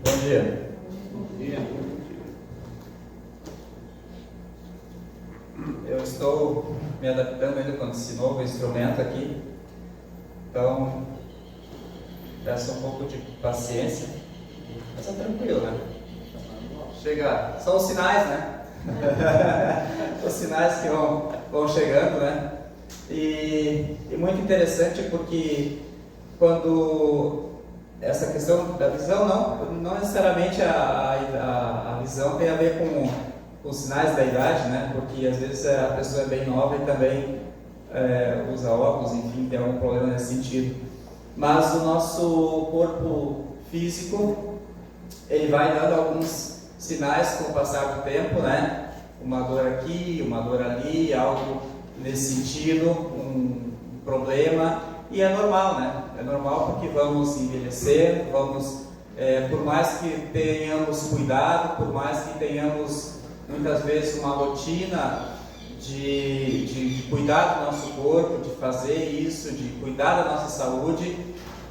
Bom dia. Bom dia. Eu estou me adaptando ainda com esse novo instrumento aqui, então peço um pouco de paciência, mas é tranquilo, né? Chega, são os sinais, né? Os sinais que vão chegando, né? E muito interessante porque quando essa questão da visão, não necessariamente a visão tem a ver com os sinais da idade, né? Porque às vezes a pessoa é bem nova e também usa óculos, enfim, tem algum problema nesse sentido. Mas o nosso corpo físico, ele vai dando alguns sinais com o passar do tempo, né? Uma dor aqui, uma dor ali, algo nesse sentido, um problema, e é normal, né? É normal porque vamos envelhecer, por mais que tenhamos cuidado, por mais que tenhamos muitas vezes uma rotina de cuidar do nosso corpo, de fazer isso, de cuidar da nossa saúde,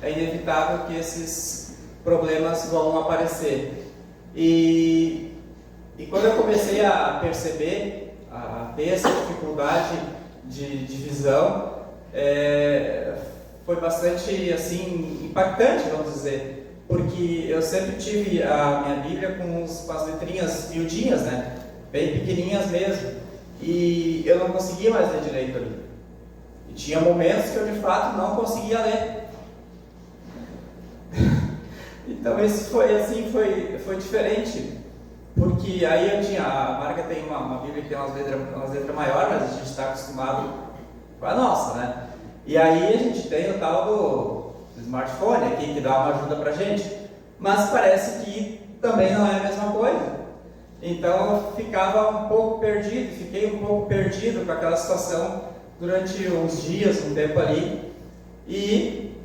é inevitável que esses problemas vão aparecer. E quando eu comecei a perceber, a ter essa dificuldade de visão, foi bastante assim impactante, vamos dizer, porque eu sempre tive a minha Bíblia com as letrinhas miudinhas, né, bem pequenininhas mesmo, e eu não conseguia mais ler direito ali. E tinha momentos que eu de fato não conseguia ler. Então isso foi diferente, porque aí eu tinha, a Marga tem uma Bíblia que tem umas letras maiores, mas a gente está acostumado com a nossa, né? E aí a gente tem o tal do smartphone aqui que dá uma ajuda pra gente, mas parece que também não é a mesma coisa. Então eu fiquei um pouco perdido com aquela situação durante uns dias, um tempo ali. E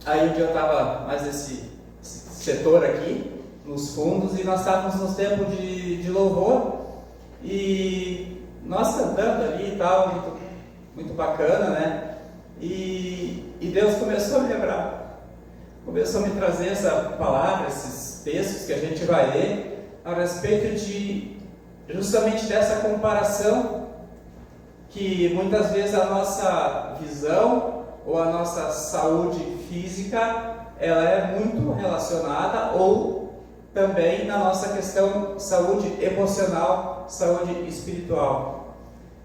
aí um dia eu estava mais nesse setor aqui, nos fundos, e nós estávamos nos tempos de louvor, e nós cantando ali e tal, muito bacana, né? E Deus começou a me lembrar, começou a me trazer essa palavra, esses textos que a gente vai ler, a respeito justamente dessa comparação, que muitas vezes a nossa visão ou a nossa saúde física, ela é muito relacionada, ou também na nossa questão saúde emocional, saúde espiritual.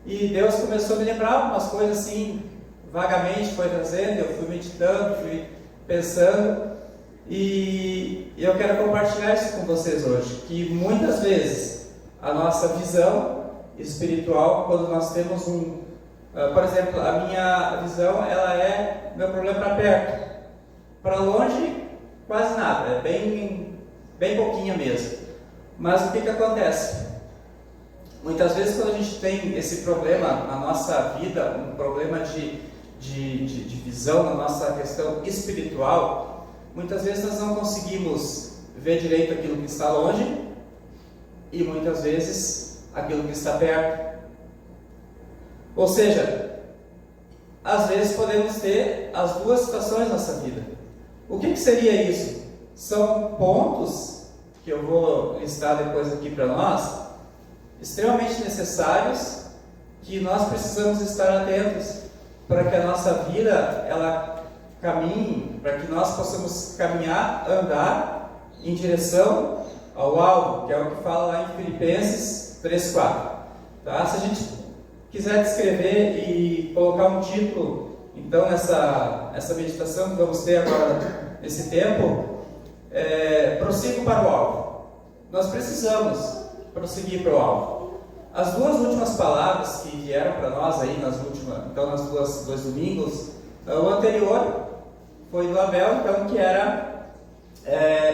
E Deus começou a me lembrar algumas coisas assim, vagamente foi trazendo, eu fui meditando, fui pensando, e eu quero compartilhar isso com vocês hoje, que muitas vezes a nossa visão espiritual, quando nós temos por exemplo, a minha visão, ela meu problema para perto, para longe quase nada, é bem pouquinha mesmo. Mas o que acontece? Muitas vezes quando a gente tem esse problema na nossa vida, um problema de visão na nossa questão espiritual, muitas vezes nós não conseguimos ver direito aquilo que está longe e muitas vezes aquilo que está perto. Ou seja, às vezes podemos ter as duas situações na nossa vida. O que seria isso? São pontos que eu vou listar depois aqui para nós, extremamente necessários, que nós precisamos estar atentos para que a nossa vida ela caminhe, para que nós possamos caminhar, andar em direção ao alvo, que é o que fala lá em Filipenses 3:4. Tá? Se a gente quiser descrever e colocar um título, então, essa meditação que vamos ter agora nesse tempo, prossigo para o alvo. Nós precisamos prosseguir para o alvo. As duas últimas palavras que vieram para nós aí nos dois domingos, o anterior foi do Abel, então, que era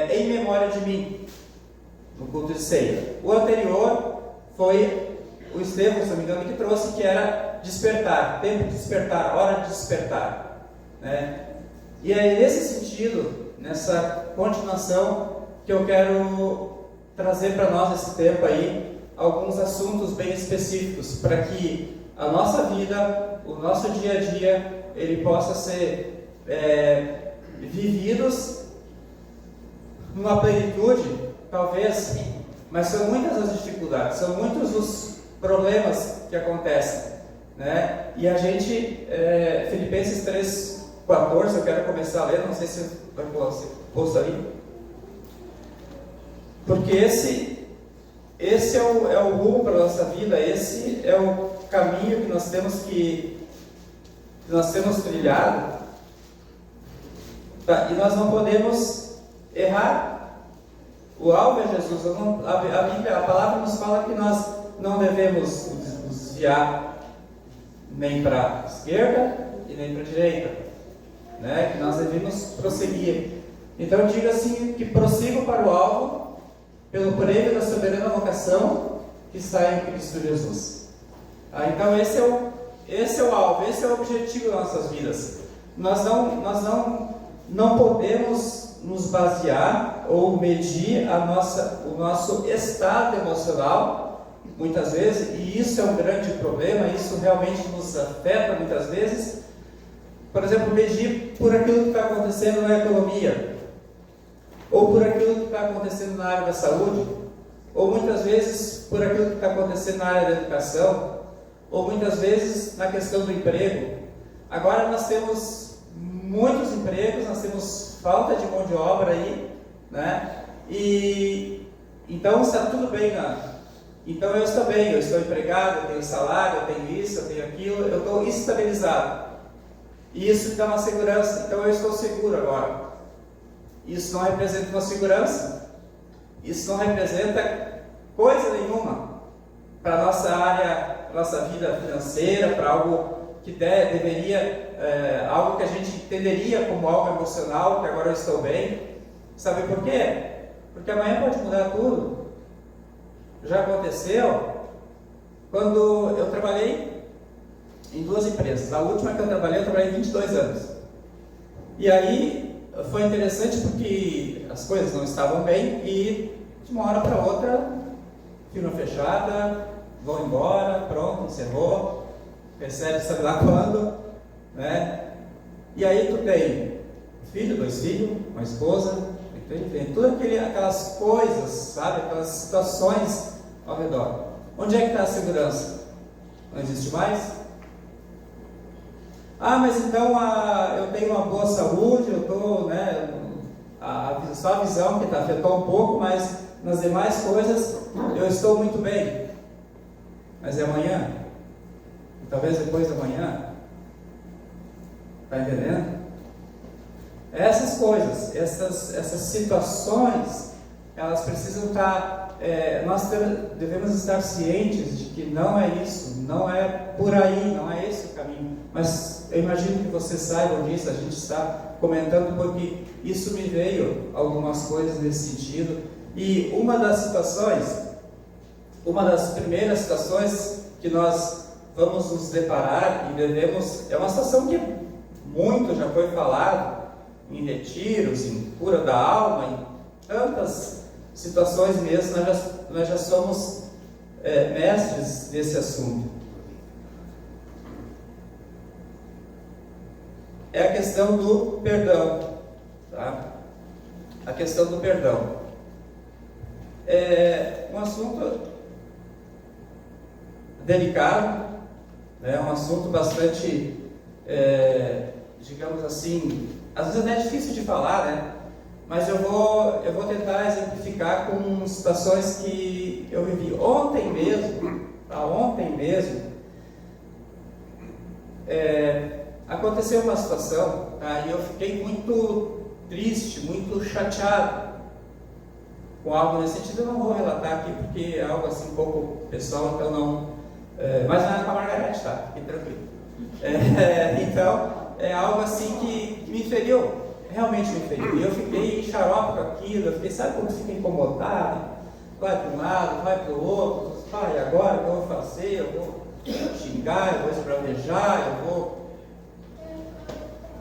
em memória de mim, no culto de ceia. O anterior foi o Estevão, se não me engano, que trouxe, que era despertar, tempo de despertar, hora de despertar, né? E aí, nesse sentido, nessa continuação, que eu quero trazer para nós esse tempo aí, alguns assuntos bem específicos, para que a nossa vida, o nosso dia a dia, ele possa ser vividos numa plenitude, talvez, mas são muitas as dificuldades, são muitos os problemas que acontecem, né? E a gente, Filipenses 3:14, eu quero começar a ler, não sei se vai posto ali, porque esse é o rumo para a nossa vida, esse é o caminho que nós temos trilhado, tá? E nós não podemos errar. O alvo é Jesus. A Bíblia, a palavra nos fala que nós não devemos nos desviar nem para a esquerda e nem para a direita, né? Que nós devemos prosseguir. Então diga assim, que prossigo para o alvo pelo prêmio da soberana vocação que está em Cristo Jesus. Então esse é o alvo, esse é o objetivo das nossas vidas. Nós não podemos nos basear ou medir o nosso estado emocional, muitas vezes, e isso é um grande problema, isso realmente nos afeta muitas vezes. Por exemplo, medir por aquilo que está acontecendo na economia, ou por aquilo que está acontecendo na área da saúde, ou muitas vezes por aquilo que está acontecendo na área da educação, ou muitas vezes na questão do emprego. Agora nós temos muitos empregos, nós temos falta de mão de obra aí, né? E então está tudo bem, então eu estou bem, eu estou empregado, eu tenho salário, eu tenho isso, eu tenho aquilo, eu estou estabilizado. E isso dá uma segurança, então eu estou seguro agora. Isso não representa uma segurança, isso não representa coisa nenhuma para a nossa área, para a nossa vida financeira, para algo que algo que a gente entenderia como algo emocional, que agora eu estou bem. Sabe por quê? Porque amanhã pode mudar tudo. Já aconteceu quando eu trabalhei em 2 empresas. A última que eu trabalhei 22 anos. E aí foi interessante porque as coisas não estavam bem e de uma hora para outra, firma fechada, vão embora, pronto, encerrou, recebe sabe lá quando, né? E aí tu tem filho, 2 filhos, uma esposa, tem tudo aquelas coisas, sabe, aquelas situações ao redor. Onde é que está a segurança? Não existe mais? Ah, mas então eu tenho uma boa saúde, eu estou, né, só a visão que afetou um pouco, mas nas demais coisas eu estou muito bem. Mas é amanhã? E talvez depois da manhã? Está entendendo? Essas coisas, essas situações, elas precisam estar, nós devemos estar cientes de que não é isso, não é por aí, não é esse o caminho. Mas eu imagino que vocês saibam disso, a gente está comentando porque isso me veio algumas coisas nesse sentido. E uma das primeiras situações que nós vamos nos deparar e devemos, é uma situação que muito já foi falado em retiros, em cura da alma, em tantas situações mesmo, nós já somos mestres nesse assunto. É a questão do perdão, tá? A questão do perdão é um assunto delicado, né? Um assunto bastante, digamos assim, às vezes é difícil de falar, né? Mas eu vou tentar exemplificar com situações que eu vivi ontem mesmo, aconteceu uma situação, tá? E eu fiquei muito triste, muito chateado com algo nesse sentido. Eu não vou relatar aqui porque é algo assim um pouco pessoal, então não. Mas não é com a Margarete, tá? Fique tranquilo. Então, é algo assim que me feriu, realmente me feriu. E eu fiquei xarope com aquilo, eu fiquei, sabe quando fica incomodado? Vai para um lado, vai para o outro, e agora o que eu vou fazer? Eu vou xingar, eu vou esbravejar, eu vou.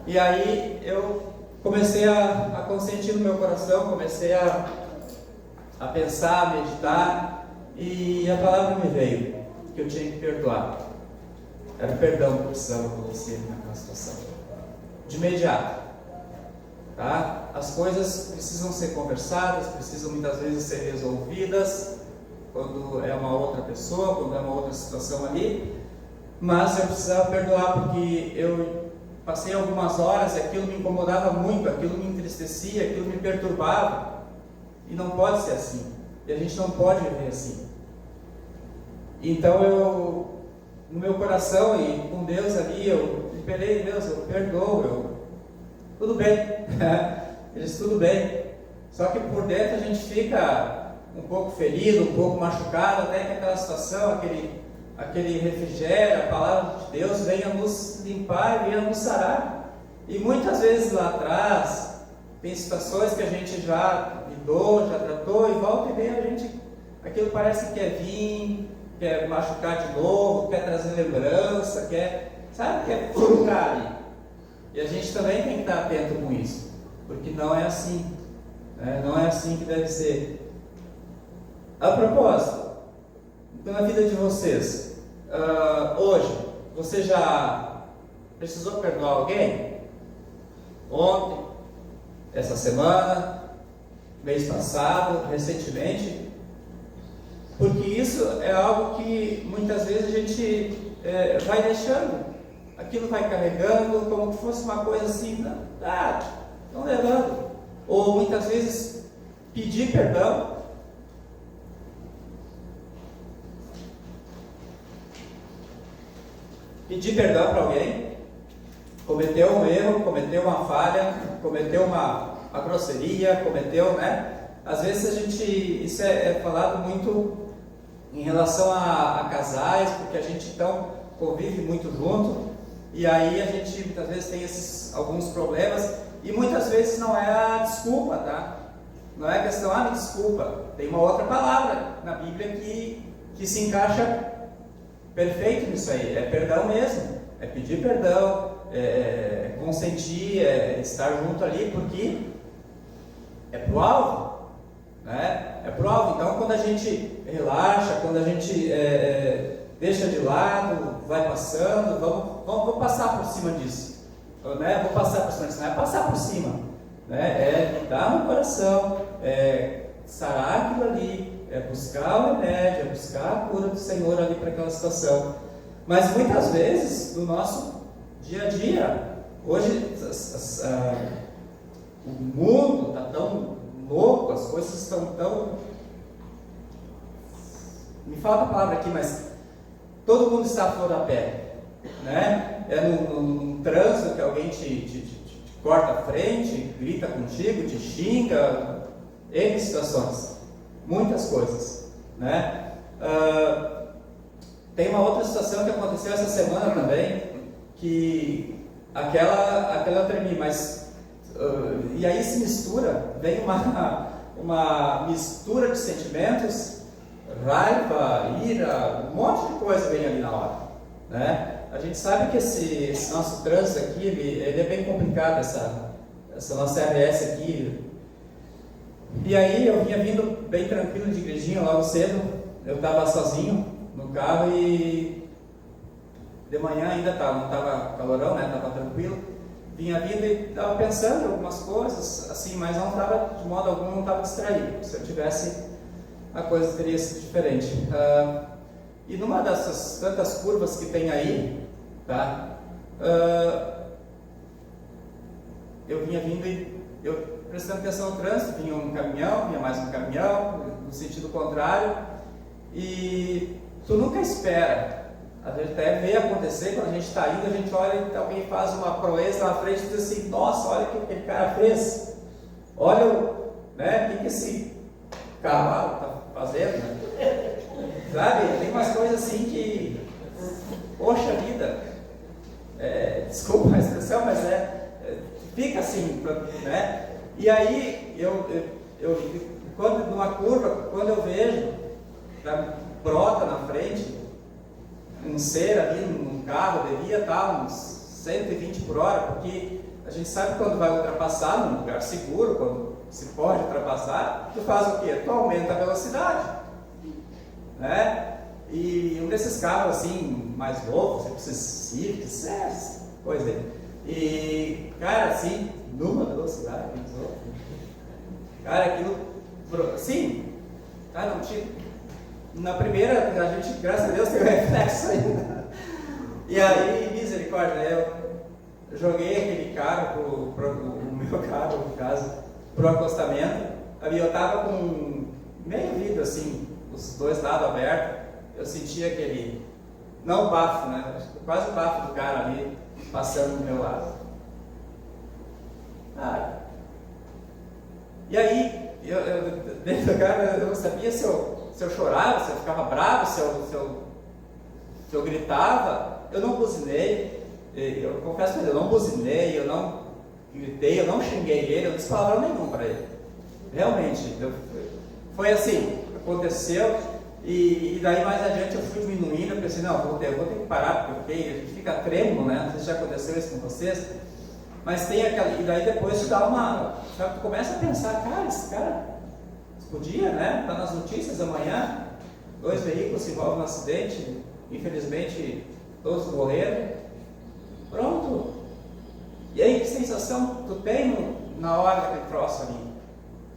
E aí eu comecei a consentir no meu coração, comecei a pensar, a meditar, e a palavra me veio, que eu tinha que perdoar. Era o perdão que precisava acontecer naquela situação. De imediato. tá? As coisas precisam ser conversadas, precisam muitas vezes ser resolvidas, quando é uma outra pessoa, quando é uma outra situação ali, mas eu precisava perdoar porque eu passei algumas horas e aquilo me incomodava muito, aquilo me entristecia, aquilo me perturbava, e não pode ser assim, e a gente não pode viver assim. Então eu, no meu coração e com Deus ali, eu liberei: Deus, eu perdoo, tudo bem, eles tudo bem, só que por dentro a gente fica um pouco ferido, um pouco machucado, até que aquela situação, aquele refrigério, a palavra de Deus venha nos limpar e venha nos sarar. E muitas vezes lá atrás, tem situações que a gente já lidou, já tratou, e volta e meia a gente, aquilo parece que quer vir, quer machucar de novo, quer trazer lembrança, quer ficar ali. E a gente também tem que estar atento com isso, porque não é assim, né? Não é assim que deve ser. A propósito, então, na vida de vocês, hoje, você já precisou perdoar alguém? Ontem, essa semana, mês passado, recentemente? Porque isso é algo que muitas vezes a gente vai deixando, aquilo vai carregando como se fosse uma coisa assim, não levando. Ou muitas vezes pedir perdão. Pedir perdão para alguém, cometeu um erro, cometeu uma falha, cometeu uma grosseria, cometeu, né? Às vezes isso é falado muito em relação a casais, porque a gente então convive muito junto, e aí a gente muitas vezes tem alguns problemas, e muitas vezes não é a desculpa, tá? Não é a questão, me desculpa, tem uma outra palavra na Bíblia que se encaixa perfeito nisso aí, é perdão mesmo, é pedir perdão, é consentir, é estar junto ali, porque é pro alvo, né? É pro alvo. Então, quando a gente relaxa, quando a gente deixa de lado, vai passando, vamos passar por cima disso, né? Vou passar por cima disso, não é passar por cima, né? É dar no coração, sarar aquilo ali, é buscar o remédio, é buscar a cura do Senhor ali para aquela situação. Mas muitas vezes, no nosso dia a dia, hoje o mundo está tão louco, as coisas estão tão... Me falta a palavra aqui, mas todo mundo está à flor da pele, né? É num trânsito que alguém te corta a frente, grita contigo, te xinga, N situações. Muitas coisas, né? Tem uma outra situação que aconteceu essa semana também, que aquela eu tremi, mas e aí se mistura, vem uma mistura de sentimentos, raiva, ira, um monte de coisa vem ali na hora, né? A gente sabe que esse nosso trânsito aqui, ele é bem complicado, essa nossa RS aqui. E aí eu vinha vindo bem tranquilo de igrejinha logo cedo, eu estava sozinho no carro e de manhã ainda não estava calorão, né? Estava tranquilo, vinha vindo e estava pensando em algumas coisas, assim, mas não estava, de modo algum, não estava distraído. Se eu tivesse, a coisa teria sido diferente. E numa dessas tantas curvas que tem aí, tá? Eu vinha vindo e prestando atenção no trânsito, vinha um caminhão, vinha mais um caminhão, no sentido contrário, e tu nunca espera, a gente até vê acontecer, quando a gente está indo, a gente olha e alguém faz uma proeza na frente e diz assim: nossa, olha o que aquele cara fez, olha o que esse cavalo está fazendo, né? Sabe, tem umas coisas assim que, poxa vida, desculpa a expressão, mas fica assim, né? E aí, quando numa curva, quando eu vejo, brota na frente, um ser ali num carro, devia estar uns 120 por hora, porque a gente sabe quando vai ultrapassar num lugar seguro, quando se pode ultrapassar, tu faz o quê? Tu aumenta a velocidade, né? E um desses carros assim, mais loucos, esses Civics, coisa aí. E, cara, assim, numa velocidade, cara, aquilo, sim, cara, não tinha, na primeira, a gente, graças a Deus, teve reflexo ainda. E aí, misericórdia, eu joguei aquele carro, o meu carro, no caso, pro acostamento. Eu estava com meio vidro, assim, os dois lados abertos. Eu sentia aquele, não o bafo, né? Quase o bafo do cara ali, passando do meu lado. E aí, dentro do carro, eu não sabia se eu chorava, se eu ficava bravo, se eu gritava. Eu não buzinei, eu confesso para ele, eu não buzinei, eu não gritei, eu não xinguei ele, eu não disse palavra nenhuma para ele. Realmente, foi assim, aconteceu, e daí mais adiante eu fui diminuindo, eu pensei, não, eu vou ter que parar, porque a gente fica trêmulo, né? Não sei se já aconteceu isso com vocês, mas tem aquela, e daí depois tu começa a pensar, cara, esse cara podia, né? Tá nas notícias amanhã, 2 veículos se envolvem no acidente, infelizmente todos morreram, pronto. E aí, que sensação tu tem na hora daquele troço ali?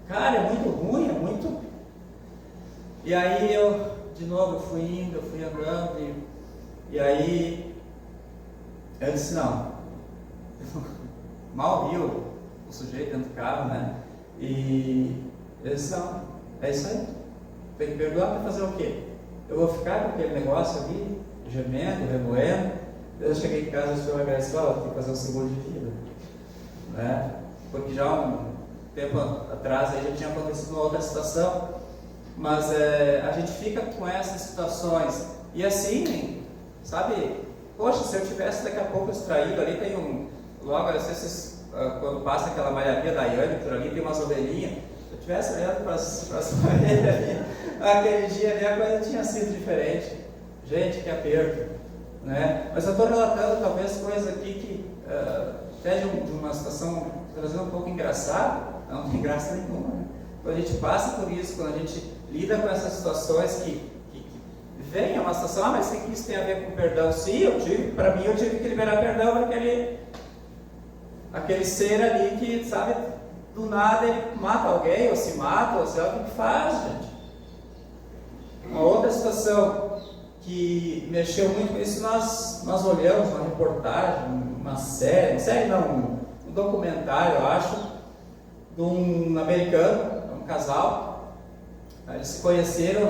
Cara, é muito ruim, é muito... E aí de novo, eu fui andando, e aí eu disse, não, mal viu o sujeito dentro do carro, né? E eu disse, não, é isso aí, tem que perdoar para fazer o quê? Eu vou ficar com aquele negócio ali, gemendo, remoendo. Eu cheguei em casa e o senhor agradeceu, tem que fazer um seguro de vida, né? Porque já um tempo atrás aí já tinha acontecido uma outra situação, mas a gente fica com essas situações, e assim, sabe, poxa, se eu tivesse daqui a pouco extraído ali, tem logo, não sei se quando passa aquela malharia da Yane, por ali tem umas ovelhinhas, se eu tivesse olhando para as ovelhas ali, aquele dia ali a coisa tinha sido diferente. Gente, que aperto, né? Mas eu estou relatando talvez coisas aqui que até de uma situação trazendo um pouco engraçada, não tem graça nenhuma, né? Quando a gente passa por isso, quando a gente lida com essas situações que vem uma situação, mas o que isso tem a ver com perdão? Sim, para mim eu tive que liberar perdão para aquele ser ali que, sabe, do nada ele mata alguém, ou se mata, ou sei lá o que faz, gente. Uma outra situação que mexeu muito com isso, nós olhamos uma reportagem, uma série não, um documentário, eu acho, de um americano, um casal. Eles se conheceram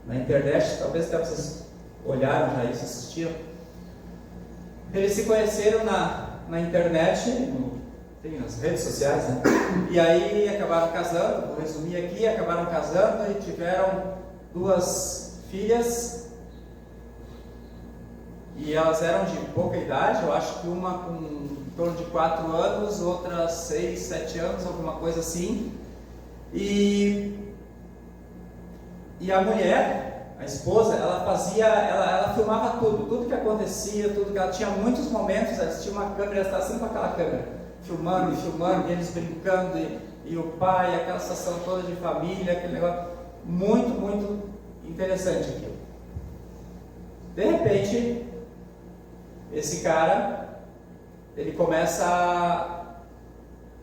na internet, talvez até vocês olharam já isso, assistiram. Eles se conheceram na internet, nas redes sociais, né? E aí acabaram casando, vou resumir aqui, acabaram casando e tiveram 2 filhas. E elas eram de pouca idade, eu acho que uma com em torno de 4 anos, outra 6, 7 anos, alguma coisa assim. E a mulher, a esposa, ela filmava tudo que acontecia, tudo que ela tinha muitos momentos, ela tinha uma câmera, ela estava sempre com aquela câmera, filmando, e eles brincando, e o pai, aquela situação toda de família, aquele negócio, muito, muito interessante aquilo. De repente, esse cara, ele começa a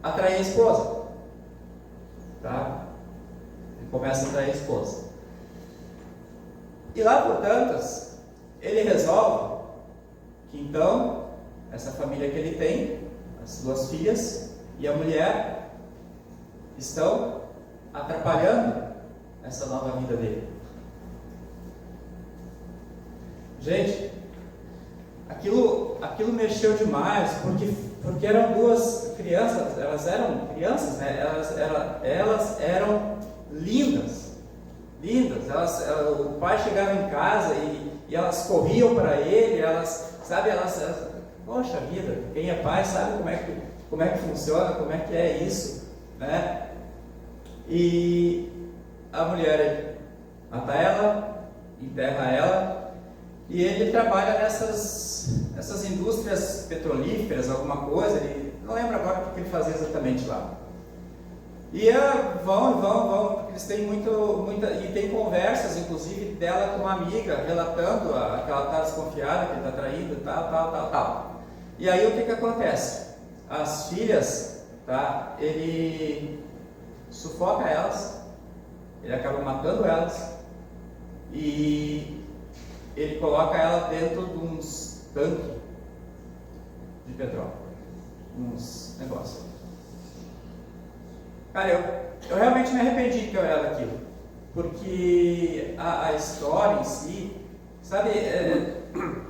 atrair a esposa, tá? Ele começa a atrair a esposa. E lá por tantas, ele resolve que então, essa família que ele tem, as 2 filhas e a mulher, estão atrapalhando essa nova vida dele. Gente, aquilo mexeu demais, porque eram 2 crianças, elas eram crianças, né? Elas eram lindas, o pai chegava em casa e elas corriam para ele, poxa vida, quem é pai sabe como é que funciona, como é que é isso, né? E a mulher mata ela, enterra ela, e ele trabalha nessas indústrias petrolíferas, alguma coisa, ele não lembro agora o que ele fazia exatamente lá. E vão, porque eles têm muita, e tem conversas, inclusive, dela com uma amiga, relatando que ela está desconfiada, que ele está traindo, tal. E aí o que acontece? As filhas, tá? Ele sufoca elas, ele acaba matando elas e ele coloca ela dentro de uns tanques de petróleo, uns negócios. Cara, eu realmente me arrependi de ter olhado aquilo, porque a história em si, sabe,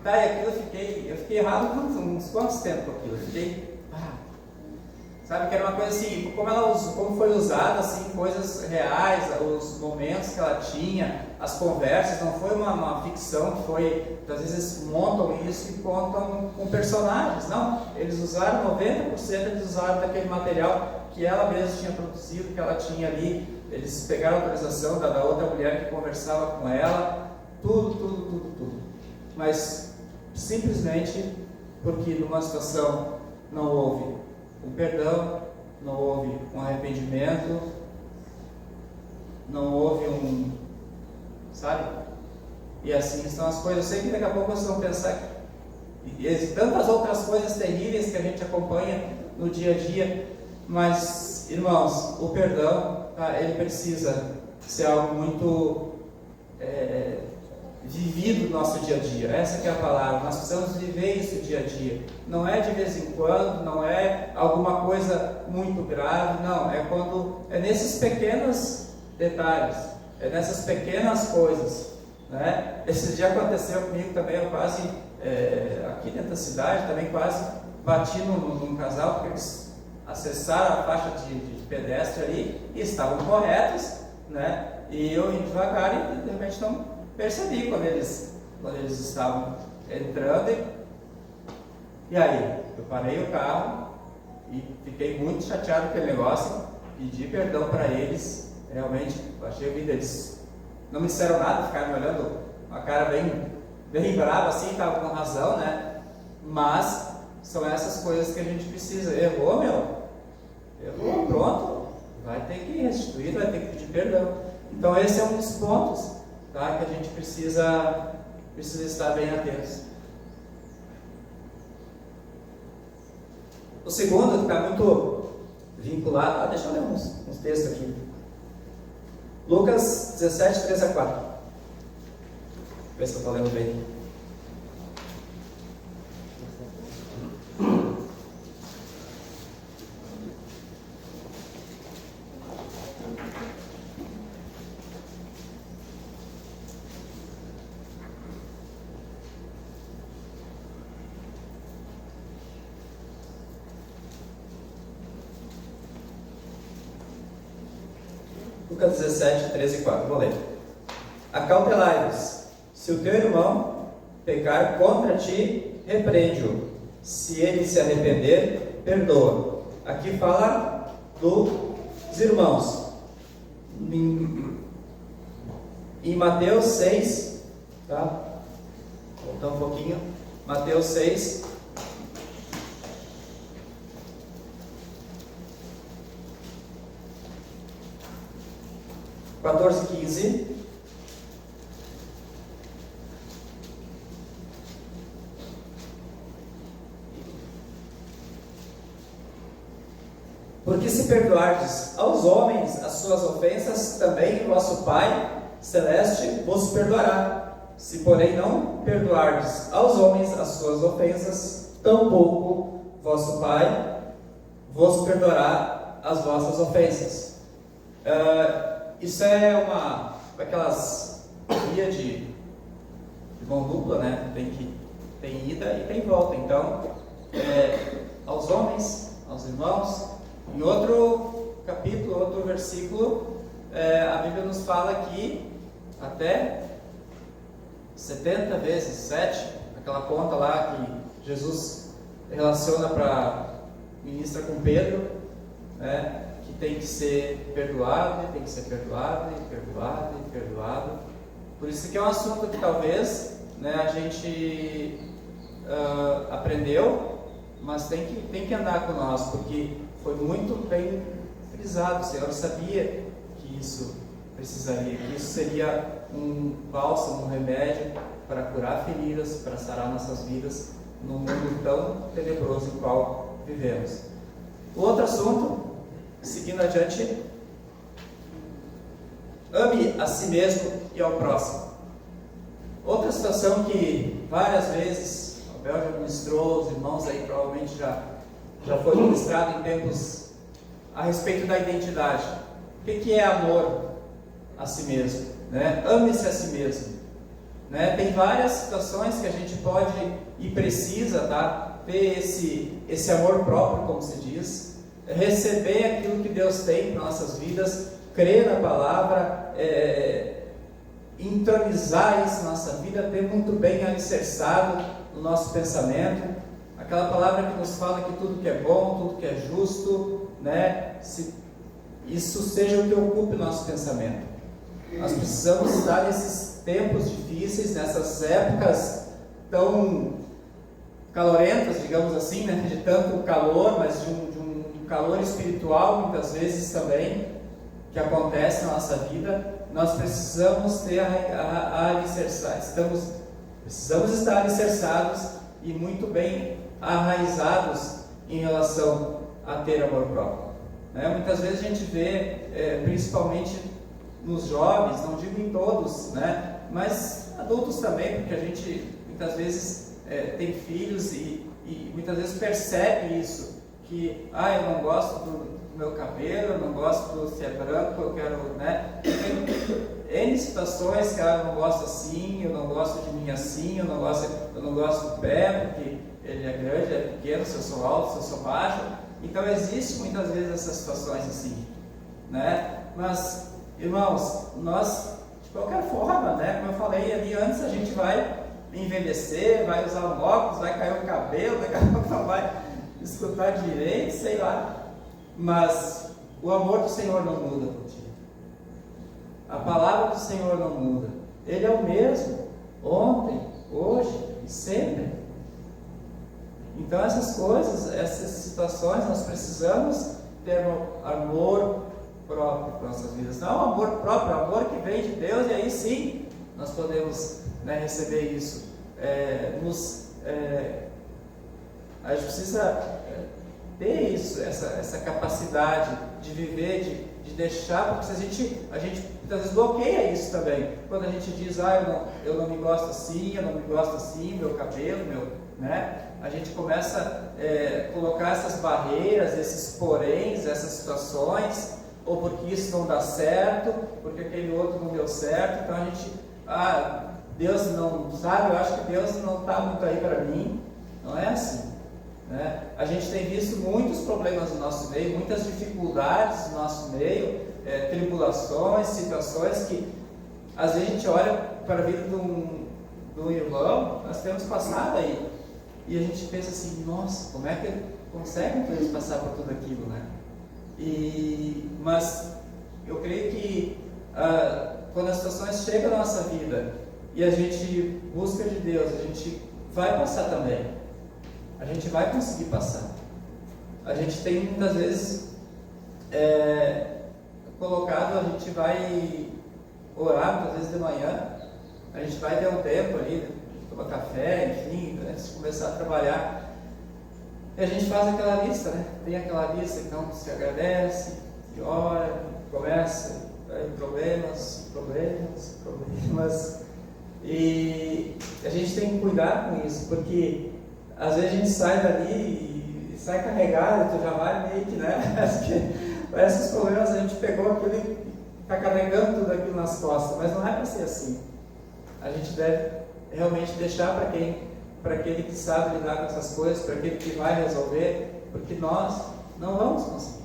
tá, e aquilo eu fiquei errado uns quantos tempos com aquilo, eu fiquei, sabe, que era uma coisa assim, como foi usado, assim, coisas reais, os momentos que ela tinha, as conversas, não foi uma ficção que foi, às vezes montam isso e contam com personagens, não, eles usaram 90%, eles usaram daquele material que ela mesma tinha produzido, que ela tinha ali, eles pegaram a autorização da outra mulher que conversava com ela, tudo, mas simplesmente porque numa situação não houve um perdão, não houve um arrependimento, não houve sabe? E assim estão as coisas. Eu sei que daqui a pouco vocês vão pensar que existem tantas outras coisas terríveis que a gente acompanha no dia a dia, mas, irmãos, o perdão, tá, ele precisa ser algo muito vivido no nosso dia a dia. Essa que é a palavra, nós precisamos viver isso dia a dia, não é de vez em quando, não é alguma coisa muito grave, não, é nesses pequenos detalhes, é nessas pequenas coisas, né? Esse dia aconteceu comigo também, eu quase, aqui dentro da cidade, também quase bati num casal, porque eles acessaram a faixa de pedestre ali, e estavam corretos, né? E eu indo devagar e de repente não percebi quando eles estavam entrando e aí eu parei o carro e fiquei muito chateado com aquele negócio, pedi perdão para eles, realmente achei a vida, eles não me disseram nada, ficaram me olhando uma cara bem brava assim, estava com razão, né? Mas são essas coisas que a gente precisa. Errou, pronto, vai ter que restituir, vai ter que pedir perdão. Então esse é um dos pontos, tá, que a gente precisa estar bem atentos. O segundo, que está muito vinculado, deixa eu ler uns textos aqui. Lucas 17, 3 a 4. Vê se eu estou lendo bem. Lucas 17, 13 e 4, vou ler. Acautelai-vos, se o teu irmão pecar contra ti, repreende-o, se ele se arrepender, perdoa. Aqui fala dos irmãos. Em Mateus 6, tá? Voltar um pouquinho, Mateus 6, (14, 15). Porque se perdoardes aos homens as suas ofensas, também vosso Pai Celeste vos perdoará. Se porém não perdoardes aos homens as suas ofensas, tampouco vosso Pai vos perdoará as vossas ofensas. Isso é aquelas via de mão dupla, né? Tem ida e tem volta. Então, aos homens, aos irmãos. Em outro capítulo, outro versículo, a Bíblia nos fala que até 70 vezes 7, aquela conta lá que Jesus relaciona ministra com Pedro, né? Que tem que ser perdoado, e tem que ser perdoado, e perdoado, e perdoado. Por isso que é um assunto que talvez, né, a gente aprendeu, mas tem que andar com nós, porque foi muito bem frisado. O Senhor sabia que isso precisaria, que isso seria um bálsamo, um remédio para curar feridas, para sarar nossas vidas, no mundo tão tenebroso no qual vivemos. O outro assunto, seguindo adiante, ame a si mesmo e ao próximo. Outra situação que várias vezes o Abel já ministrou, os irmãos aí provavelmente já foi ministrado em tempos a respeito da identidade. O que é amor a si mesmo? Né? Ame-se a si mesmo. Né? Tem várias situações que a gente pode e precisa, tá? Ter esse amor próprio, como se diz, receber aquilo que Deus tem para nossas vidas, crer na palavra, intronizar isso na nossa vida, ter muito bem alicerçado no nosso pensamento, aquela palavra que nos fala que tudo que é bom, tudo que é justo, né? Isso seja o que ocupe o nosso pensamento. Nós precisamos estar nesses tempos difíceis, nessas épocas tão calorentas, digamos assim, né? De tanto calor, mas de um calor espiritual muitas vezes também, que acontece na nossa vida. Nós precisamos ter precisamos estar alicerçados e muito bem arraizados em relação a ter amor próprio. Né? Muitas vezes a gente vê, principalmente nos jovens, não digo em todos, né? Mas adultos também, porque a gente muitas vezes tem filhos e muitas vezes percebe isso, que eu não gosto do meu cabelo, eu não gosto se é branco, eu quero, né? Tem N situações que eu não gosto assim, eu não gosto de mim assim, eu não gosto do pé, porque ele é grande, é pequeno, se eu sou alto, se eu sou baixo. Então existe muitas vezes essas situações assim, né? Mas, irmãos, nós, de qualquer forma, né? Como eu falei ali antes, a gente vai envelhecer, vai usar um óculos, vai cair o cabelo, daqui a pouco não vai escutar direito, sei lá. Mas o amor do Senhor não muda contigo. A palavra do Senhor não muda. Ele é o mesmo, ontem, hoje e sempre. Então essas coisas, essas situações, nós precisamos ter um amor próprio para nossas vidas. Não um amor próprio, amor que vem de Deus, e aí sim nós podemos, né, receber isso. A gente precisa ter isso, essa capacidade de viver, de deixar, porque a gente muitas vezes bloqueia isso também. Quando a gente diz, eu não me gosto assim, eu não me gosto assim, meu cabelo, né? A gente começa a colocar essas barreiras, esses poréns, essas situações, ou porque isso não dá certo, porque aquele outro não deu certo, então a gente, Deus não sabe, eu acho que Deus não está muito aí para mim. Não é assim, né? A gente tem visto muitos problemas no nosso meio, muitas dificuldades no nosso meio, tribulações, situações que às vezes a gente olha para a vida do irmão, nós temos passado aí, e a gente pensa assim, nossa, como é que conseguem eles passar por tudo aquilo, né? Mas eu creio que quando as situações chegam na nossa vida e a gente busca de Deus, a gente vai passar também. A gente vai conseguir passar. A gente tem muitas vezes colocado, a gente vai orar muitas vezes de manhã, a gente vai ter um tempo ali, tomar café, enfim, antes de começar a trabalhar. E a gente faz aquela lista, né? Tem aquela lista, então se agradece, se ora, começa, problemas. E a gente tem que cuidar com isso, porque às vezes a gente sai dali e sai carregado, tu já vai meio que, né? Parece que os problemas a gente pegou aquilo e está carregando tudo aquilo nas costas, mas não é para ser assim. A gente deve realmente deixar para aquele que sabe lidar com essas coisas, para aquele que vai resolver, porque nós não vamos conseguir.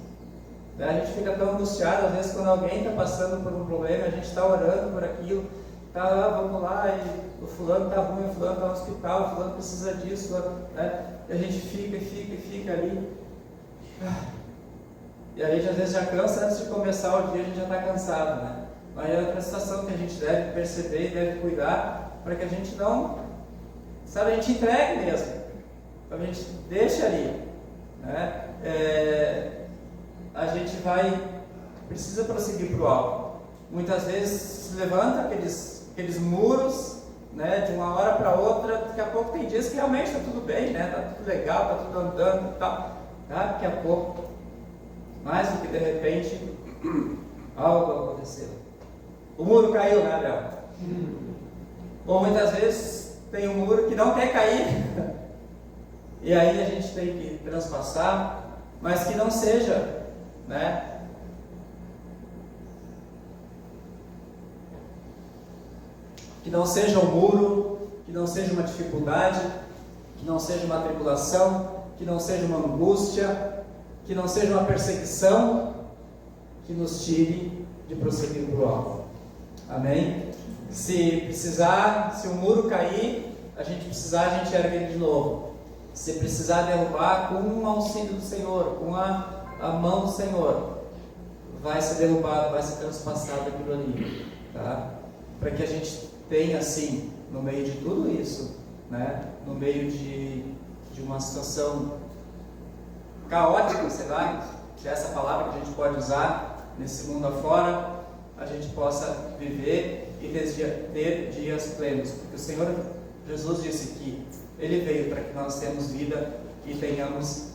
A gente fica tão angustiado, às vezes, quando alguém está passando por um problema, a gente está orando por aquilo, vamos lá, e o fulano está ruim, o fulano está no hospital, o fulano precisa disso, né? E a gente fica ali. E a gente às vezes já cansa, antes de começar o dia a gente já está cansado, né? Mas é outra situação que a gente deve perceber e deve cuidar, para que a gente não, a gente entregue mesmo, a gente deixa ali, né? A gente precisa prosseguir para o alvo. Muitas vezes se levanta aqueles muros, né, de uma hora para outra, daqui a pouco tem dias que realmente está tudo bem, né, está tudo legal, está tudo andando e tal, daqui a pouco, mais do que de repente, algo aconteceu. O muro caiu, né, Abel? Ou muitas vezes tem um muro que não quer cair, e aí a gente tem que transpassar, mas que não seja, né, que não seja um muro, que não seja uma dificuldade, que não seja uma tribulação, que não seja uma angústia, que não seja uma perseguição, que nos tire de prosseguir para o alvo. Amém? Se precisar, se o muro cair, a gente ergue ele de novo. Se precisar derrubar, com o auxílio do Senhor, com a mão do Senhor, vai ser derrubado, vai ser transpassado aquilo ali, tá? Para que a gente tenha, assim, no meio de tudo isso, né, no meio de uma situação caótica, sei lá, que é essa palavra que a gente pode usar nesse mundo afora, a gente possa viver e ter dias plenos, porque o Senhor Jesus disse que Ele veio para que nós tenhamos vida e tenhamos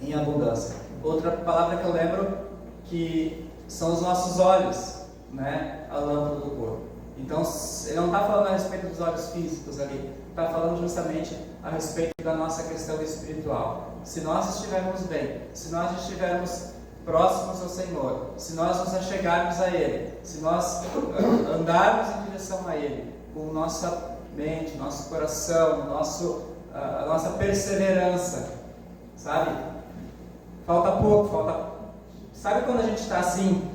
em abundância. Outra palavra que eu lembro que são os nossos olhos, né, a lâmpada do corpo. Então, ele não está falando a respeito dos olhos físicos ali, está falando justamente a respeito da nossa questão espiritual. Se nós estivermos bem, se nós estivermos próximos ao Senhor, se nós nos achegarmos a Ele, se nós andarmos em direção a Ele, com nossa mente, nosso coração, a nossa perseverança, sabe? Falta pouco, sabe quando a gente está assim,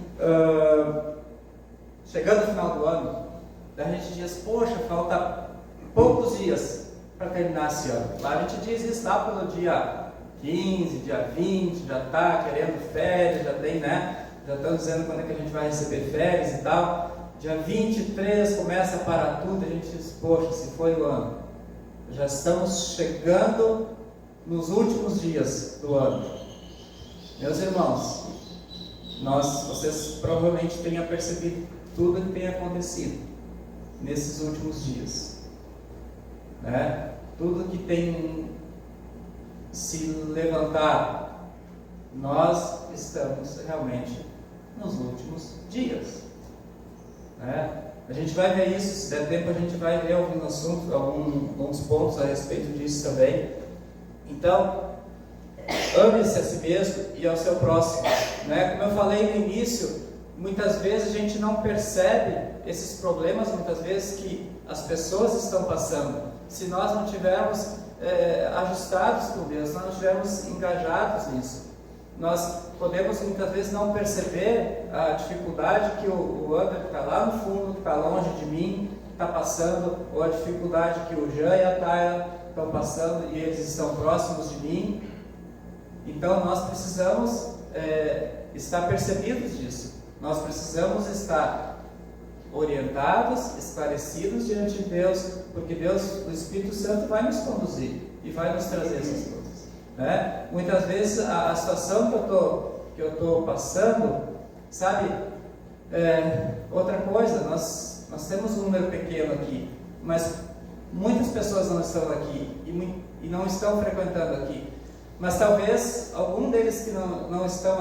chegando no final do ano, a gente diz, poxa, falta poucos dias para terminar esse ano. Lá a gente diz isso lá pelo dia 15, dia 20, já está querendo férias, já tem, né? Já estão dizendo quando é que a gente vai receber férias e tal. Dia 23 começa a parar tudo, a gente diz, poxa, se foi o ano. Já estamos chegando nos últimos dias do ano. Meus irmãos, vocês provavelmente tenham percebido tudo que tem acontecido nesses últimos dias, né? Tudo que tem se levantado, nós estamos realmente nos últimos dias, né? A gente vai ver isso, se der tempo a gente vai ver alguns pontos a respeito disso também. Então, ame-se a si mesmo e ao seu próximo, né? Como eu falei no início, muitas vezes a gente não percebe esses problemas, muitas vezes que as pessoas estão passando, se nós não tivermos ajustados com Deus, se nós não estivermos engajados nisso. Nós podemos muitas vezes não perceber a dificuldade que o André, que está lá no fundo, que está longe de mim, está passando, ou a dificuldade que o Jean e a Tayla estão passando e eles estão próximos de mim. Então nós precisamos estar percebidos disso. Nós precisamos estar orientados, esclarecidos diante de Deus, porque Deus, o Espírito Santo, vai nos conduzir e vai nos trazer essas coisas, né? Muitas vezes a situação que eu estou passando, sabe, outra coisa, nós temos um número pequeno aqui, mas muitas pessoas não estão aqui e não estão frequentando aqui, mas talvez algum deles que não estão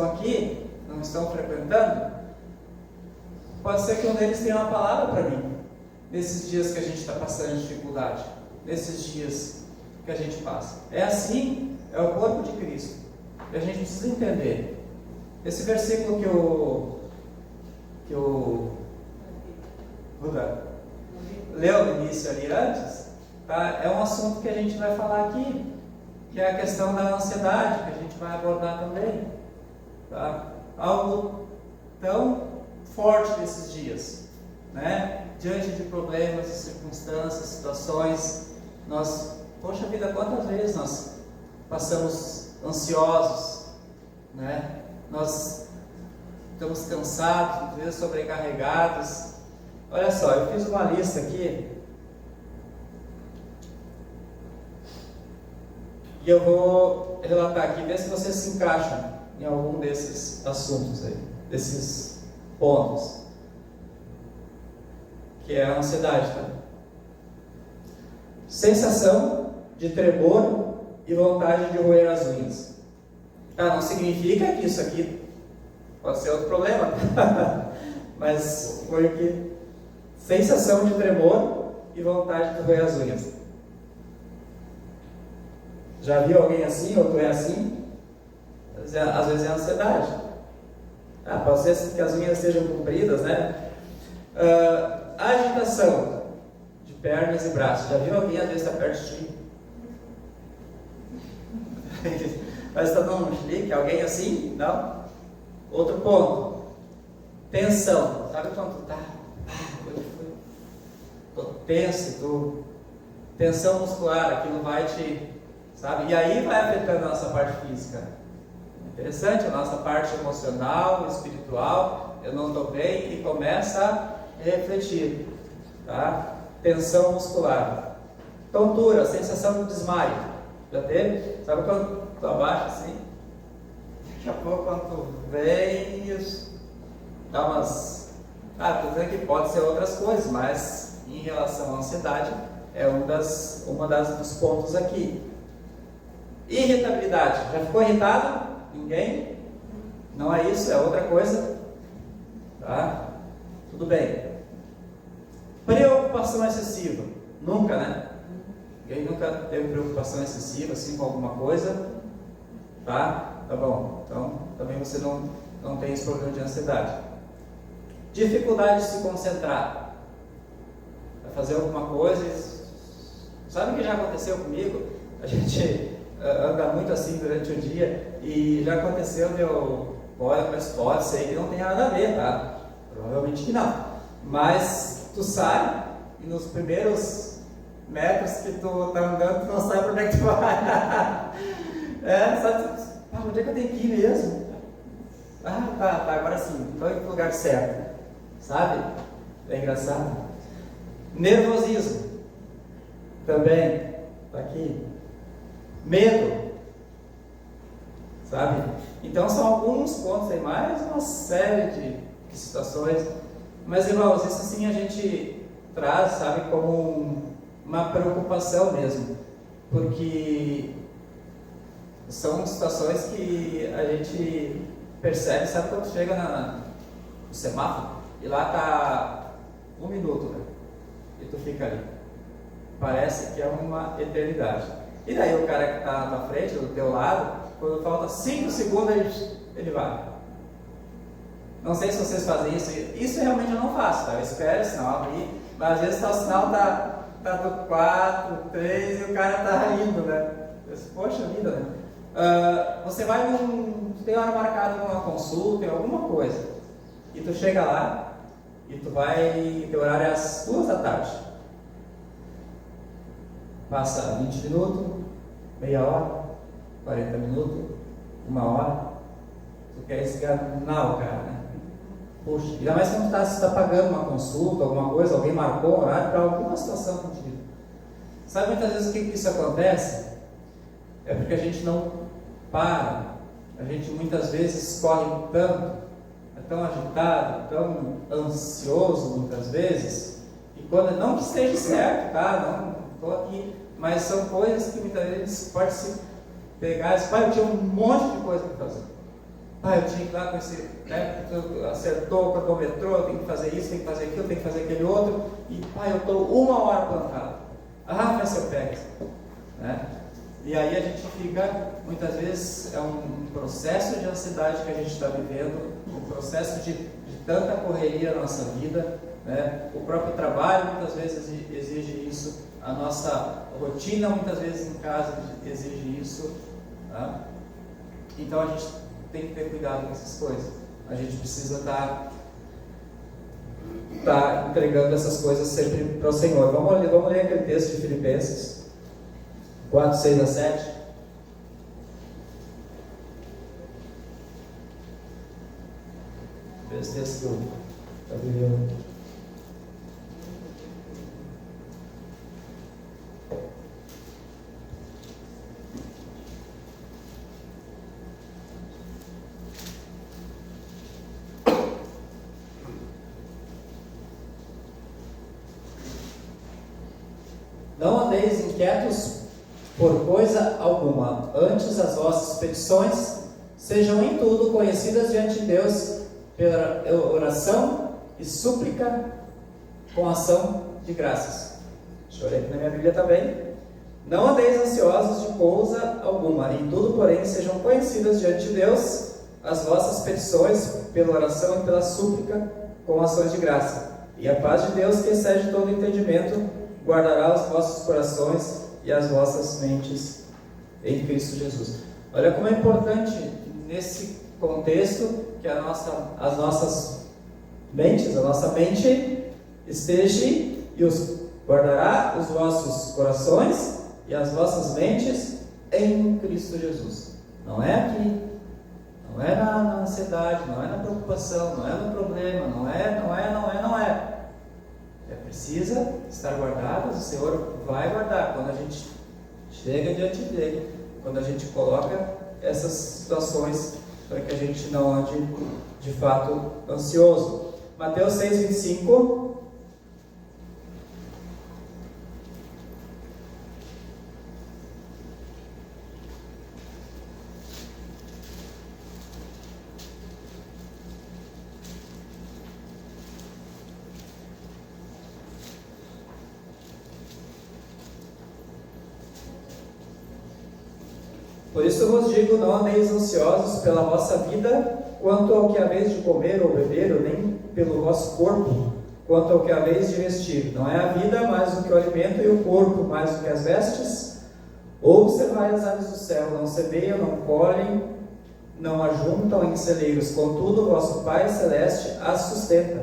aqui, não estão frequentando, pode ser que um deles tenha uma palavra para mim, nesses dias que a gente está passando dificuldade, nesses dias que a gente passa. É assim, é o corpo de Cristo. E a gente precisa entender. Esse versículo que o Buda leu no início ali antes, tá? É um assunto que a gente vai falar aqui, que é a questão da ansiedade, que a gente vai abordar também, tá? Algo tão forte nesses dias, né? Diante de problemas, de circunstâncias, situações, poxa vida, quantas vezes nós passamos ansiosos, né? Nós estamos cansados, às vezes sobrecarregados. Olha só, eu fiz uma lista aqui e eu vou relatar aqui, ver se vocês se encaixam em algum desses assuntos aí, desses pontos, que é a ansiedade, tá? Sensação de tremor e vontade de roer as unhas. Tá, não significa que isso aqui pode ser outro problema, mas foi o que? Sensação de tremor e vontade de roer as unhas. Já viu alguém assim, ou tu é assim? Às vezes é ansiedade. Pode ser que as unhas sejam compridas, né? Agitação de pernas e braços. Já viu alguém às vezes está perto de ti? Mas está dando um chilique? Alguém assim? Não? Outro ponto. Tensão. Sabe quando tu tá? Tô tenso, tensão muscular, aquilo vai te... Sabe? E aí vai afetando a nossa parte física. Interessante, a nossa parte emocional, espiritual, eu não estou bem, e começa a refletir, tá? Tensão muscular. Tontura, sensação de desmaio. Já teve? Sabe quando tu abaixa assim? Daqui a pouco quando tu vem, dá umas... Estou dizendo que pode ser outras coisas, mas em relação à ansiedade, é uma dos pontos aqui. Irritabilidade. Já ficou irritado? Ninguém? Não é isso, é outra coisa. Tá? Tudo bem. Preocupação excessiva. Nunca, né? Ninguém nunca teve preocupação excessiva assim com alguma coisa? Tá? Tá bom. Então, também você não tem esse problema de ansiedade. Dificuldade de se concentrar. Vai fazer alguma coisa e... Sabe o que já aconteceu comigo? A gente anda muito assim durante o dia e já aconteceu de eu olhar para a história, sei que não tem nada a ver, tá? Provavelmente que não. Mas tu sai e nos primeiros metros que tu tá andando, tu não sabe para onde é que tu vai. Sabe? Onde é que eu tenho que ir mesmo? Tá, agora sim, estou indo pro lugar certo. Sabe? É engraçado. Nervosismo. Também. Tá aqui. Medo. Sabe? Então são alguns pontos aí, mais uma série de situações. Mas, irmãos, isso assim a gente traz, sabe, como uma preocupação mesmo. Porque são situações que a gente percebe, sabe, quando chega no semáforo e lá tá 1 minuto, né? E tu fica ali. Parece que é uma eternidade. E daí o cara que está na frente, do teu lado, quando falta 5 segundos, ele vai. Não sei se vocês fazem isso. Isso realmente eu não faço, tá? Eu espero o sinal abrir, mas às vezes o sinal tá do 4, 3 e o cara tá indo, né? Eu disse, poxa vida, né? Você vai tem hora marcada numa consulta, em alguma coisa, e tu chega lá, e tu vai, teu horário é às 2 da tarde. Passa 20 minutos, meia hora, 40 minutos, 1 hora. Tu quer esganar o cara, né? Puxa, ainda mais quando você está pagando uma consulta, alguma coisa, alguém marcou um horário para alguma situação contigo. Sabe muitas vezes o que isso acontece? É porque a gente não para. A gente muitas vezes corre tanto, é tão agitado, tão ansioso muitas vezes, e quando não que esteja certo, tá? Não estou aqui, mas são coisas que muitas vezes pode se pegar e dizer, pai, eu tinha um monte de coisa para fazer. Pai, eu tinha que ir lá com esse, né, acertou o cronometrô, tem que fazer isso, tem que fazer aquilo, tem que fazer aquele outro, e pai, eu estou 1 hora plantado. Mas se eu pego, né? E aí a gente fica, muitas vezes, é um processo de ansiedade que a gente está vivendo, um processo de tanta correria na nossa vida, né? O próprio trabalho muitas vezes exige isso, a nossa rotina muitas vezes em casa exige isso, tá? Então a gente tem que ter cuidado com essas coisas. A gente precisa estar entregando essas coisas sempre para o Senhor. Vamos ler aquele texto de Filipenses 4, 6 a 7. Esse texto está vivendo. inquietos por coisa alguma, antes as vossas petições sejam em tudo conhecidas diante de Deus pela oração e súplica com ação de graças. Deixa eu olhar aqui na minha Bíblia também. Não andeis ansiosos de coisa alguma, em tudo, porém, sejam conhecidas diante de Deus as vossas petições pela oração e pela súplica com ações de graça. E a paz de Deus, que excede todo entendimento, guardará os vossos corações e as vossas mentes em Cristo Jesus. Olha como é importante nesse contexto que as nossas mentes, a nossa mente esteja e guardará os vossos corações e as vossas mentes em Cristo Jesus. Não é aqui, não é na ansiedade, não é na preocupação, não é no problema, não é. É precisa estar guardadas, o Senhor vai guardar quando a gente chega diante dele, quando a gente coloca essas situações para que a gente não ande de fato ansioso. Mateus 6:25. Por isso vos digo, não andeis ansiosos pela vossa vida, quanto ao que haveis de comer ou beber, ou nem pelo vosso corpo, quanto ao que haveis de vestir. Não é a vida mais do que o alimento, e o corpo mais do que as vestes? Observai as aves do céu, não semeiam, não colhem, não ajuntam em celeiros, contudo o vosso Pai Celeste as sustenta.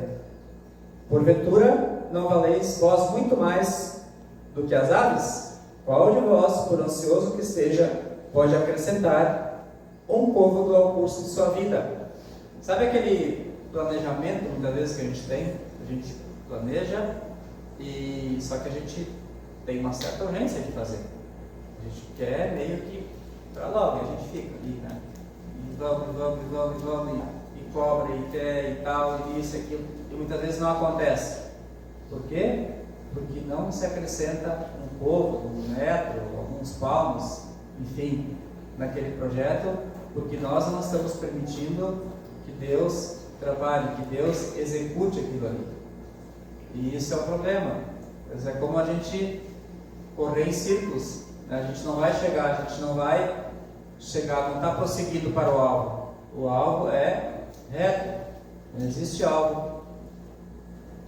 Porventura, não valeis vós muito mais do que as aves? Qual de vós, por ansioso que esteja, pode acrescentar um côvado ao curso de sua vida? Sabe aquele planejamento, muitas vezes, que a gente tem? A gente planeja, só que a gente tem uma certa urgência de fazer. A gente quer meio que para logo, a gente fica ali, né? E vamos, e cobra, e quer, e tal, e isso, e aquilo, e muitas vezes não acontece. Por quê? Porque não se acrescenta um côvado, um metro, alguns palmos, enfim, naquele projeto, porque nós não estamos permitindo que Deus trabalhe, que Deus execute aquilo ali. E isso é o problema. Pois é como a gente correr em círculos, né? A gente não vai chegar, não está prosseguindo para o alvo. O alvo é reto, não existe algo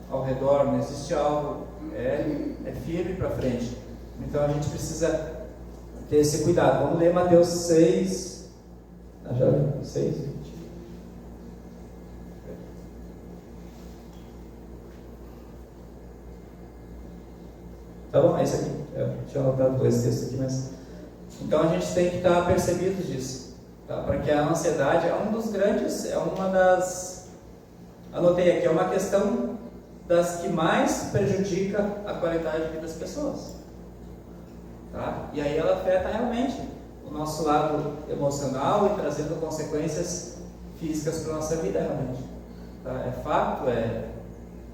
ao redor, não existe algo, é firme para frente. Então a gente precisa ter esse cuidado. Vamos ler Mateus 6. Já 6, 20. Tá bom, é isso aqui. Eu tinha anotado dois textos aqui, mas. Então a gente tem que estar percebidos disso. Tá? Porque a ansiedade é um dos grandes, é uma das. Anotei aqui, é uma questão das que mais prejudica a qualidade de vida das pessoas. Tá? E aí ela afeta realmente o nosso lado emocional e trazendo consequências físicas para a nossa vida realmente. Tá? É fato,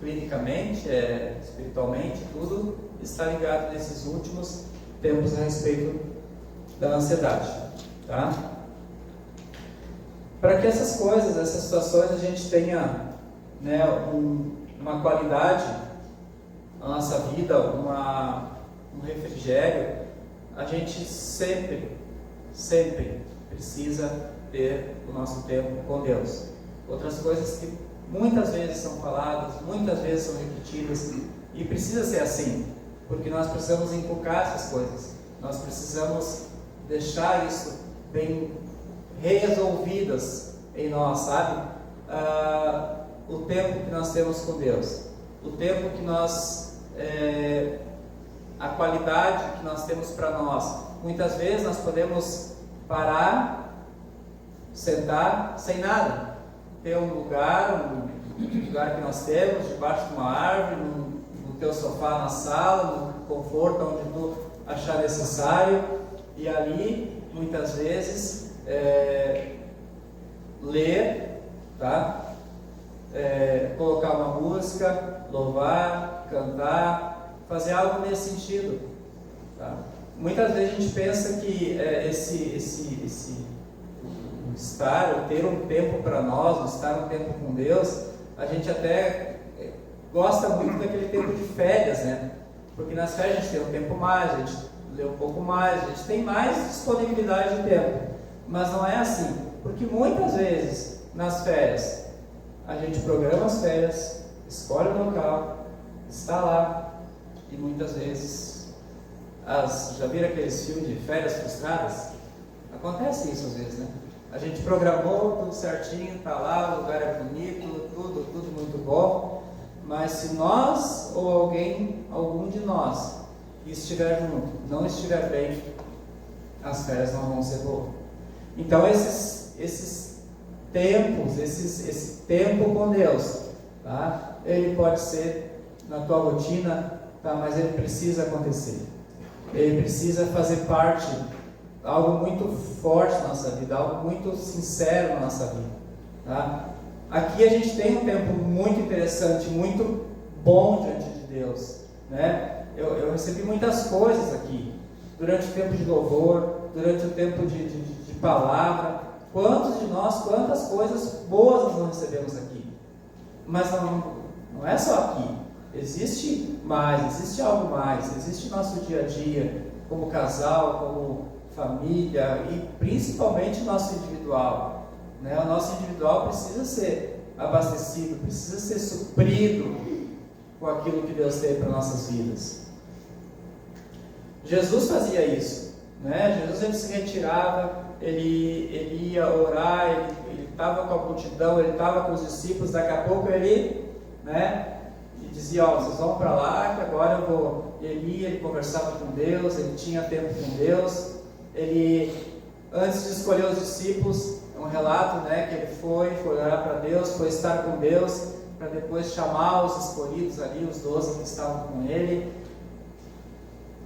clinicamente, espiritualmente, tudo está ligado nesses últimos tempos a respeito da ansiedade. Tá? Para que essas coisas, essas situações, a gente tenha, né, uma qualidade na nossa vida, um refrigério, a gente sempre precisa ter o nosso tempo com Deus. Outras coisas que muitas vezes são faladas, muitas vezes são repetidas, e precisa ser assim, porque nós precisamos inculcar essas coisas, nós precisamos deixar isso bem resolvidas em nós, sabe? O tempo que nós temos com Deus, o tempo que nós a qualidade que nós temos para nós. Muitas vezes nós podemos parar, sentar sem nada, ter um lugar que nós temos debaixo de uma árvore, no teu sofá na sala, no conforto onde tu achar necessário, e ali muitas vezes ler, tá? Colocar uma música, louvar, cantar, fazer algo nesse sentido, tá? muitas vezes a gente pensa que o ter um tempo para nós, o estar um tempo com Deus, a gente até gosta muito daquele tempo de férias, né? Porque nas férias a gente tem um tempo mais, a gente lê um pouco mais, a gente tem mais disponibilidade de tempo. Mas não é assim, porque muitas vezes nas férias a gente programa as férias, escolhe o local, está lá, e muitas vezes já viram aqueles filmes de férias frustradas? Acontece isso às vezes, né? A gente programou tudo certinho, está lá, o lugar é bonito, tudo muito bom, mas se nós ou algum de nós que estiver junto, não estiver bem, as férias não vão ser boas. Então esses tempos, esse tempo com Deus, tá? Ele pode ser na tua rotina, tá? Mas ele precisa acontecer. Ele precisa fazer parte, algo muito forte na nossa vida, algo muito sincero na nossa vida, tá? Aqui a gente tem um tempo muito interessante, muito bom diante de Deus, né? Eu recebi muitas coisas aqui, durante o tempo de louvor, durante o tempo de palavra. Quantos de nós, quantas coisas boas nós não recebemos aqui? Mas não é só aqui, existe algo mais, existe nosso dia a dia, como casal, como família e principalmente nosso individual, né? O nosso individual precisa ser abastecido, precisa ser suprido com aquilo que Deus tem para nossas vidas. Jesus fazia isso, né? Jesus ele se retirava, ele ia orar, ele estava com a multidão, ele estava com os discípulos, daqui a pouco ele, né? E dizia, vocês vão para lá, que agora eu vou. Ele conversava com Deus, ele tinha tempo com Deus. Ele, antes de escolher os discípulos, é um relato, né, que ele foi orar para Deus, foi estar com Deus, para depois chamar os escolhidos ali, os 12 que estavam com ele.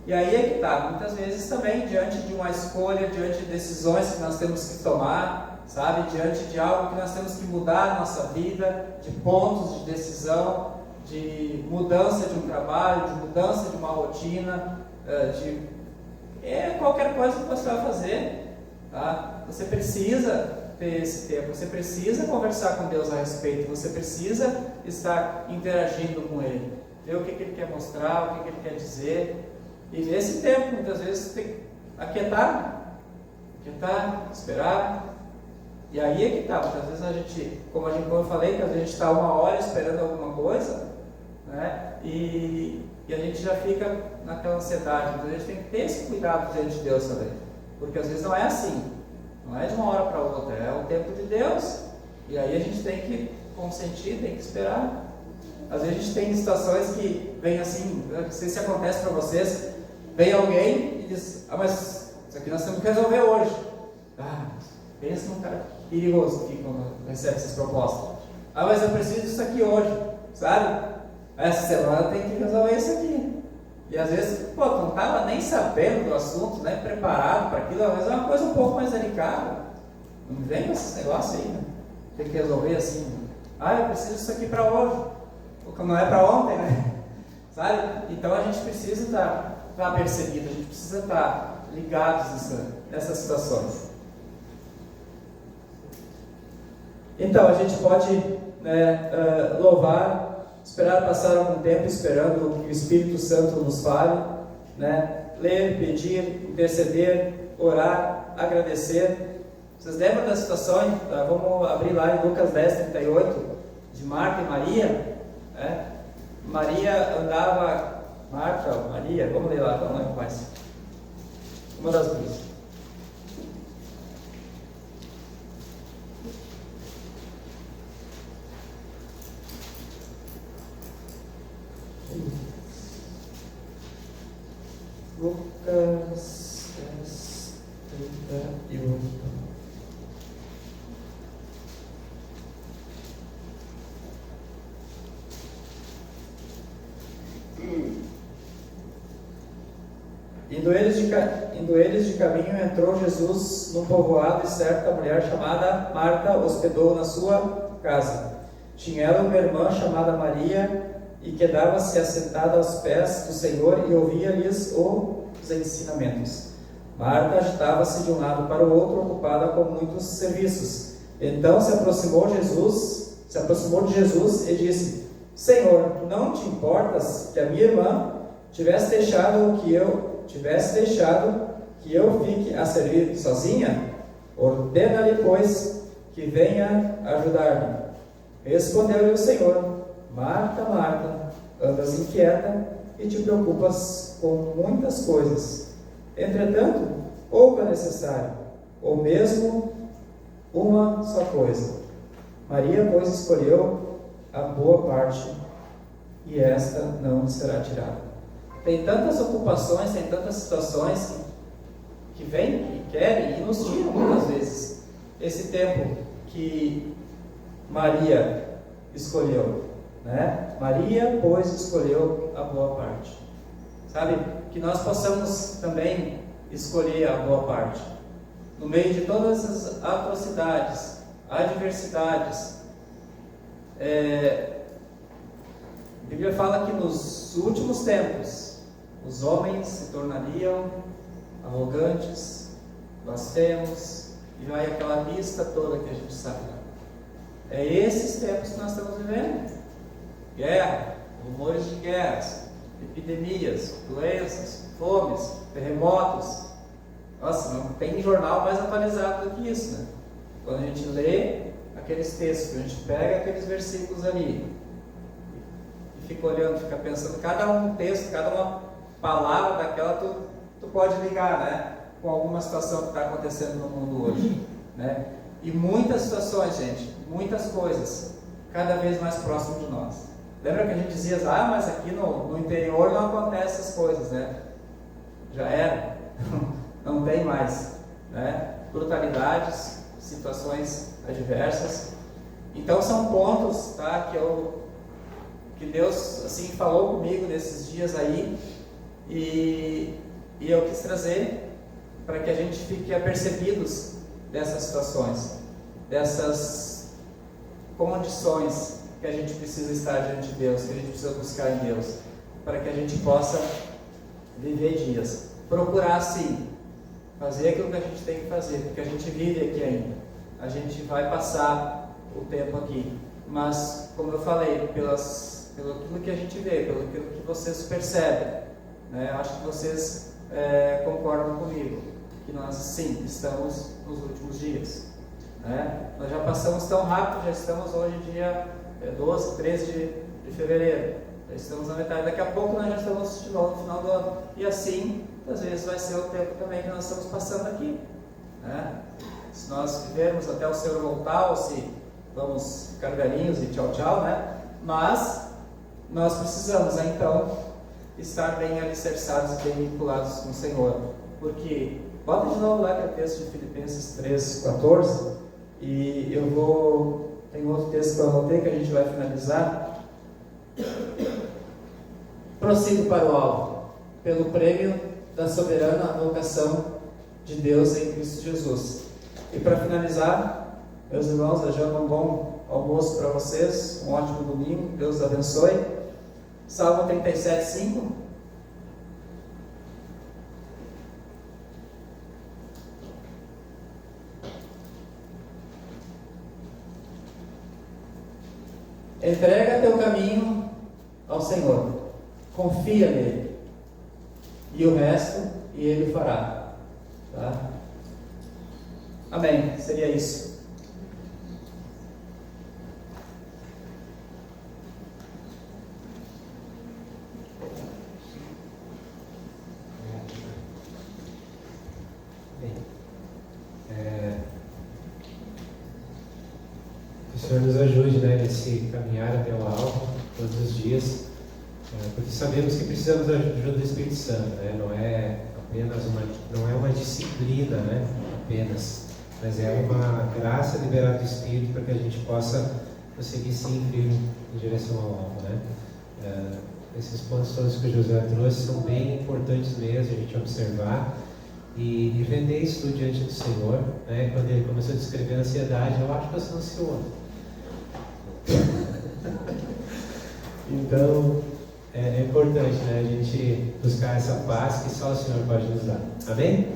E aí é que está, muitas vezes também, diante de uma escolha, diante de decisões que nós temos que tomar, sabe, diante de algo que nós temos que mudar na nossa vida, de pontos de decisão, de mudança de um trabalho, de mudança de uma rotina, qualquer coisa que você vai fazer, tá? Você precisa ter esse tempo, você precisa conversar com Deus a respeito, você precisa estar interagindo com Ele, ver o que Ele quer mostrar, o que Ele quer dizer, e nesse tempo, muitas vezes, tem que aquietar, esperar, e aí é que está, muitas vezes a gente, como eu falei, que às vezes a gente está 1 hora esperando alguma coisa, né? E a gente já fica naquela ansiedade. Então a gente tem que ter esse cuidado diante de Deus também, porque às vezes não é assim, não é de uma hora para outra, é o tempo de Deus, e aí a gente tem que consentir, tem que esperar. Às vezes a gente tem situações que vem assim, eu não sei se acontece para vocês, vem alguém e diz, mas isso aqui nós temos que resolver hoje. Pensa num cara perigoso aqui quando recebe essas propostas. Mas eu preciso disso aqui hoje, sabe? Essa semana tem que resolver isso aqui. E às vezes, tu não estava nem sabendo do assunto, nem preparado para aquilo, às vezes é uma coisa um pouco mais delicada. Não vem com esses negócios aí, né? Tem que resolver assim, eu preciso disso aqui para hoje. Porque não é para ontem, né? Sabe? Então a gente precisa estar percebido, a gente precisa estar ligados nessas situações. Então a gente pode, né, louvar, esperar passar algum tempo esperando que o Espírito Santo nos fale, né? Ler, pedir, interceder, orar, agradecer. Vocês lembram da situação? Vamos abrir lá em Lucas 10:38, de Marta e Maria, né? Maria andava, Maria, vamos ler lá, não lembro mais. Uma das duas. Lucas 10:38. Indo eles de caminho, entrou Jesus num povoado, e certa mulher chamada Marta hospedou na sua casa. Tinha ela uma irmã chamada Maria, e quedava-se assentada aos pés do Senhor e ouvia-lhes os muitos ensinamentos. Marta agitava-se de um lado para o outro, ocupada com muitos serviços. Então se aproximou de Jesus e disse: Senhor, não te importas que a minha irmã tivesse deixado que eu fique a servir sozinha? Ordena-lhe, pois, que venha ajudar-me. Respondeu-lhe o Senhor: Marta, Marta, andas inquieta e te preocupas com muitas coisas. Entretanto, pouco é necessário, ou mesmo uma só coisa. Maria, pois, escolheu a boa parte, e esta não lhe será tirada. Tem tantas ocupações, tem tantas situações que vêm e querem e nos tiram muitas vezes esse tempo que Maria escolheu, né? Maria, pois, escolheu a boa parte. Sabe? Que nós possamos também escolher a boa parte. No meio de todas as atrocidades, adversidades, a Bíblia fala que nos últimos tempos os homens se tornariam arrogantes, blasfemos, e vai aquela lista toda que a gente sabe. É esses tempos que nós estamos vivendo. Guerra, rumores de guerras, epidemias, doenças, fomes, terremotos. Nossa, não tem jornal mais atualizado do que isso, né? Quando a gente lê aqueles textos, a gente pega aqueles versículos ali e fica olhando, fica pensando, cada um texto, cada uma palavra daquela tu pode ligar, né, com alguma situação que está acontecendo no mundo hoje, né? E muitas situações, gente, muitas coisas cada vez mais próximo de nós. Lembra que a gente dizia, mas aqui no interior não acontecem essas coisas, né? Já era, não tem mais, né? Brutalidades, situações adversas. Então são pontos, tá, que Deus assim falou comigo nesses dias aí, e eu quis trazer para que a gente fique apercebidos dessas situações, dessas condições que a gente precisa estar diante de Deus, que a gente precisa buscar em Deus, para que a gente possa viver dias, procurar sim fazer aquilo que a gente tem que fazer, porque a gente vive aqui ainda, a gente vai passar o tempo aqui, mas como eu falei, pelo aquilo que a gente vê, pelo aquilo que vocês percebem, né, acho que vocês concordam comigo, que nós sim estamos nos últimos dias, né? Nós já passamos tão rápido, já estamos hoje dia 12, 13 de fevereiro, já estamos na metade, daqui a pouco nós já estamos de novo no final do ano, e assim, às vezes vai ser o tempo também que nós estamos passando aqui, né? Se nós vivermos até o Senhor voltar, ou se vamos ficar velhinhos e tchau, tchau, né? Mas nós precisamos, então, estar bem alicerçados e bem vinculados com o Senhor, porque, bota de novo lá que é o texto de Filipenses 3,14, e tem outro texto que eu anotei que a gente vai finalizar. Prossigo para o alvo, pelo prêmio da soberana vocação de Deus em Cristo Jesus. E para finalizar, meus irmãos, desejando um bom almoço para vocês, um ótimo domingo, Deus abençoe. Salmo 37:5. Entrega teu caminho ao Senhor, confia nele, e o resto ele fará, tá? Amém, seria isso. Que o Senhor nos ajude, né, nesse caminhar até o alvo, todos os dias, porque sabemos que precisamos da ajuda do Espírito Santo, né? Não é uma disciplina, né, apenas, mas é uma graça liberada do Espírito para que a gente possa prosseguir sempre em direção ao alvo, né? Esses pontos todos que o José trouxe são bem importantes mesmo, a gente observar e vender isso tudo diante do Senhor, né? Quando ele começou a descrever a ansiedade, eu acho que eu sou ansioso. Então, é importante, né, a gente buscar essa paz que só o Senhor pode nos dar. Amém?